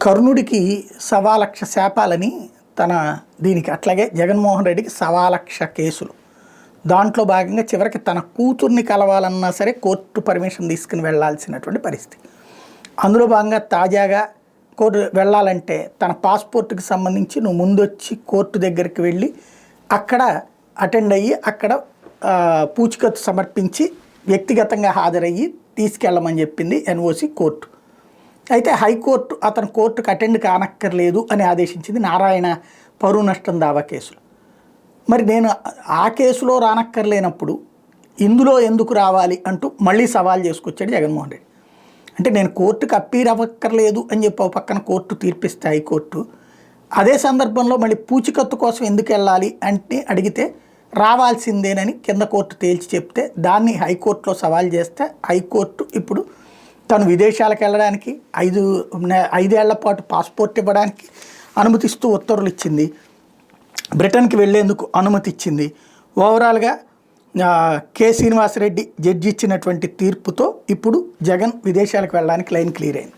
కర్ణుడికి 1,00,000 శాపాలని తన దీనికి, అట్లాగే జగన్మోహన్ రెడ్డికి 1,00,000 కేసులు. దాంట్లో భాగంగా చివరికి తన కూతుర్ని కలవాలన్నా సరే కోర్టు పర్మిషన్ తీసుకుని వెళ్లాల్సినటువంటి పరిస్థితి. అందులో భాగంగా తాజాగా కోర్టు వెళ్ళాలంటే తన పాస్పోర్ట్కి సంబంధించి నువ్వు ముందొచ్చి కోర్టు దగ్గరికి వెళ్ళి అక్కడ అటెండ్ అయ్యి అక్కడ పూచికత్తు సమర్పించి వ్యక్తిగతంగా హాజరయ్యి తీసుకెళ్ళమని చెప్పింది ఎన్ఓసి కోర్టు. అయితే హైకోర్టు అతను కోర్టుకు అటెండ్ కానక్కర్లేదు అని ఆదేశించింది నారాయణ పరువు నష్టం దావా కేసులో. మరి నేను ఆ కేసులో రానక్కర్లేనప్పుడు ఇందులో ఎందుకు రావాలి అంటూ మళ్ళీ సవాల్ చేసుకొచ్చాడు జగన్మోహన్ రెడ్డి. అంటే నేను కోర్టుకు అప్పీల్ అవ్వక్కర్లేదు అని చెప్పి ఒక పక్కన కోర్టు తీర్పిస్తే హైకోర్టు, అదే సందర్భంలో మళ్ళీ పూచికత్తు కోసం ఎందుకు వెళ్ళాలి అంటే అడిగితే రావాల్సిందేనని కింద కోర్టు తేల్చి చెప్తే దాన్ని హైకోర్టులో సవాల్ చేస్తే హైకోర్టు ఇప్పుడు తను విదేశాలకు వెళ్ళడానికి 5 ఏళ్ల పాటు పాస్పోర్ట్ ఇవ్వడానికి అనుమతిస్తూ ఉత్తర్వులు ఇచ్చింది, బ్రిటన్కి వెళ్లేందుకు అనుమతి ఇచ్చింది. ఓవరాల్గా కె శ్రీనివాసరెడ్డి జడ్జి ఇచ్చినటువంటి తీర్పుతో ఇప్పుడు జగన్ విదేశాలకు వెళ్ళడానికి లైన్ క్లియర్ అయింది.